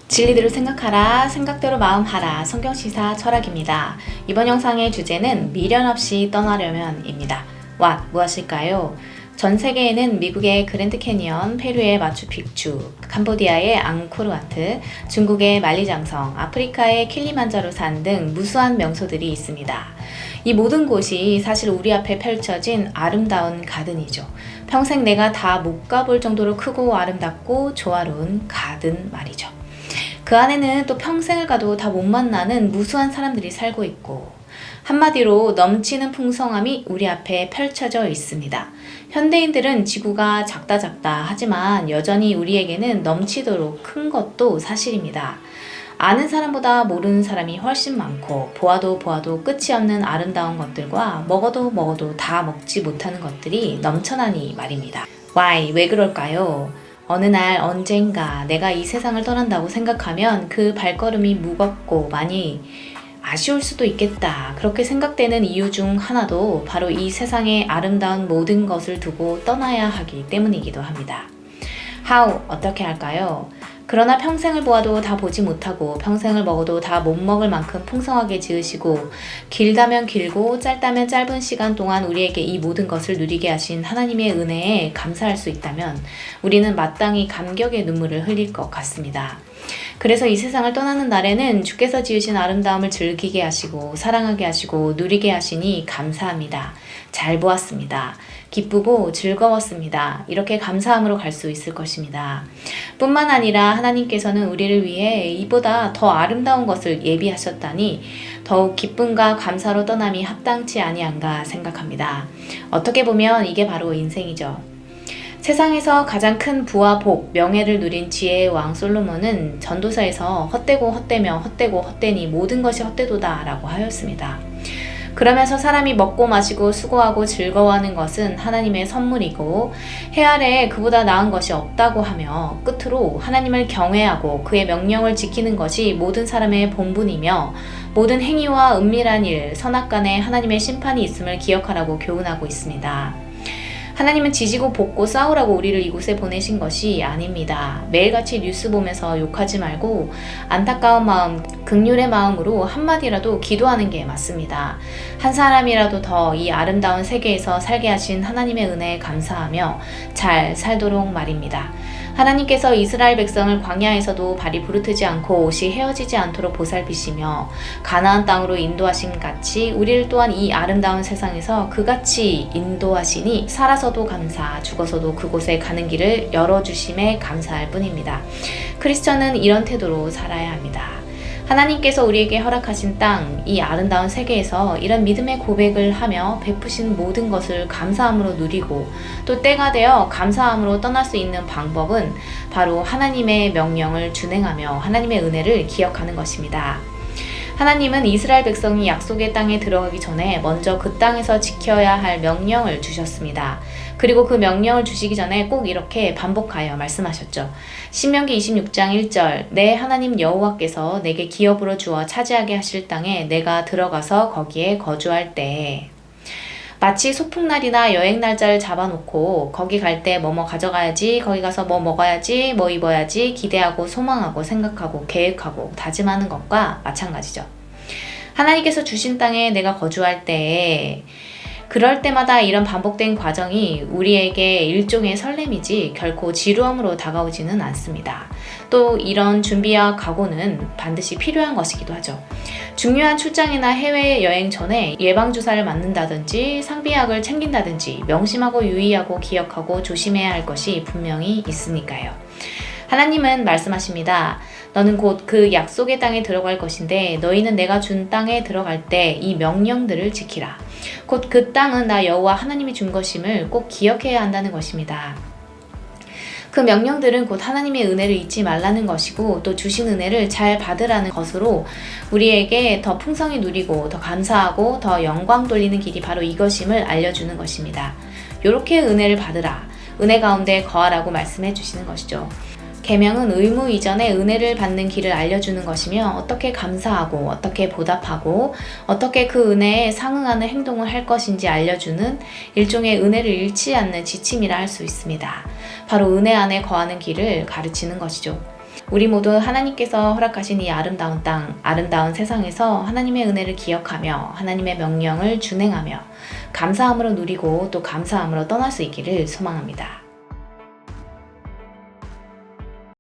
진리대로 생각하라, 생각대로 마음하라. 성경시사 철학입니다. 이번 영상의 주제는 미련 없이 떠나려면입니다. 무엇일까요? 전 세계에는 미국의 그랜드 캐니언, 페루의 마추픽추, 캄보디아의 앙코르와트, 중국의 만리장성, 아프리카의 킬리만자로산 등 무수한 명소들이 있습니다. 이 모든 곳이 사실 우리 앞에 펼쳐진 아름다운 가든이죠. 평생 내가 다 못 가볼 정도로 크고 아름답고 조화로운 가든 말이죠. 그 안에는 또 평생을 가도 다 못 만나는 무수한 사람들이 살고 있고, 한마디로 넘치는 풍성함이 우리 앞에 펼쳐져 있습니다. 현대인들은 지구가 작다 하지만 여전히 우리에게는 넘치도록 큰 것도 사실입니다. 아는 사람보다 모르는 사람이 훨씬 많고, 보아도 끝이 없는 아름다운 것들과 먹어도 다 먹지 못하는 것들이 넘쳐나니 말입니다. 왜 그럴까요? 어느 날 언젠가 내가 이 세상을 떠난다고 생각하면 그 발걸음이 무겁고 많이 아쉬울 수도 있겠다. 그렇게 생각되는 이유 중 하나도 바로 이 세상의 아름다운 모든 것을 두고 떠나야 하기 때문이기도 합니다. 어떻게 할까요? 그러나 평생을 보아도 다 보지 못하고 평생을 먹어도 다 못 먹을 만큼 풍성하게 지으시고 길다면 길고 짧다면 짧은 시간 동안 우리에게 이 모든 것을 누리게 하신 하나님의 은혜에 감사할 수 있다면 우리는 마땅히 감격의 눈물을 흘릴 것 같습니다. 그래서 이 세상을 떠나는 날에는 주께서 지으신 아름다움을 즐기게 하시고 사랑하게 하시고 누리게 하시니 감사합니다. 잘 보았습니다. 기쁘고 즐거웠습니다. 이렇게 감사함으로 갈 수 있을 것입니다. 뿐만 아니라 하나님께서는 우리를 위해 이보다 더 아름다운 것을 예비하셨다니 더욱 기쁨과 감사로 떠남이 합당치 아니한가 생각합니다. 어떻게 보면 이게 바로 인생이죠. 세상에서 가장 큰 부와 복, 명예를 누린 지혜의 왕 솔로몬은 전도서에서 헛되고 헛되며 헛되고 헛되니 모든 것이 헛되도다 라고 하였습니다. 그러면서 사람이 먹고 마시고 수고하고 즐거워하는 것은 하나님의 선물이고 해 아래에 그보다 나은 것이 없다고 하며 끝으로 하나님을 경외하고 그의 명령을 지키는 것이 모든 사람의 본분이며 모든 행위와 은밀한 일, 선악간에 하나님의 심판이 있음을 기억하라고 교훈하고 있습니다. 하나님은 지지고 볶고 싸우라고 우리를 이곳에 보내신 것이 아닙니다. 매일같이 뉴스 보면서 욕하지 말고 안타까운 마음, 긍휼의 마음으로 한마디라도 기도하는 게 맞습니다. 한 사람이라도 더 이 아름다운 세계에서 살게 하신 하나님의 은혜에 감사하며 잘 살도록 말입니다. 하나님께서 이스라엘 백성을 광야에서도 발이 부르트지 않고 옷이 헤어지지 않도록 보살피시며 가나안 땅으로 인도하신 같이 우리를 또한 이 아름다운 세상에서 그같이 인도하시니 살아서도 감사, 죽어서도 그곳에 가는 길을 열어주심에 감사할 뿐입니다. 크리스천은 이런 태도로 살아야 합니다. 하나님께서 우리에게 허락하신 땅, 이 아름다운 세계에서 이런 믿음의 고백을 하며 베푸신 모든 것을 감사함으로 누리고 또 때가 되어 감사함으로 떠날 수 있는 방법은 바로 하나님의 명령을 준행하며 하나님의 은혜를 기억하는 것입니다. 하나님은 이스라엘 백성이 약속의 땅에 들어가기 전에 먼저 그 땅에서 지켜야 할 명령을 주셨습니다. 그리고 그 명령을 주시기 전에 꼭 이렇게 반복하여 말씀하셨죠. 신명기 26장 1절 내 하나님 여호와께서 내게 기업으로 주어 차지하게 하실 땅에 내가 들어가서 거기에 거주할 때에 마치 소풍날이나 여행 날짜를 잡아놓고 거기 갈 때 뭐뭐 가져가야지, 거기 가서 뭐 먹어야지, 뭐 입어야지 기대하고 소망하고 생각하고 계획하고 다짐하는 것과 마찬가지죠. 하나님께서 주신 땅에 내가 거주할 때에 그럴 때마다 이런 반복된 과정이 우리에게 일종의 설렘이지 결코 지루함으로 다가오지는 않습니다. 또 이런 준비와 각오는 반드시 필요한 것이기도 하죠. 중요한 출장이나 해외여행 전에 예방주사를 맞는다든지 상비약을 챙긴다든지 명심하고 유의하고 기억하고 조심해야 할 것이 분명히 있으니까요. 하나님은 말씀하십니다. 너는 곧 그 약속의 땅에 들어갈 것인데 너희는 내가 준 땅에 들어갈 때 이 명령들을 지키라. 곧 그 땅은 나 여호와 하나님이 준 것임을 꼭 기억해야 한다는 것입니다. 그 명령들은 곧 하나님의 은혜를 잊지 말라는 것이고 또 주신 은혜를 잘 받으라는 것으로 우리에게 더 풍성히 누리고 더 감사하고 더 영광 돌리는 길이 바로 이것임을 알려주는 것입니다. 요렇게 은혜를 받으라. 은혜 가운데 거하라고 말씀해 주시는 것이죠. 계명은 의무 이전에 은혜를 받는 길을 알려주는 것이며 어떻게 감사하고 어떻게 보답하고 어떻게 그 은혜에 상응하는 행동을 할 것인지 알려주는 일종의 은혜를 잃지 않는 지침이라 할 수 있습니다. 바로 은혜 안에 거하는 길을 가르치는 것이죠. 우리 모두 하나님께서 허락하신 이 아름다운 땅, 아름다운 세상에서 하나님의 은혜를 기억하며 하나님의 명령을 준행하며 감사함으로 누리고 또 감사함으로 떠날 수 있기를 소망합니다.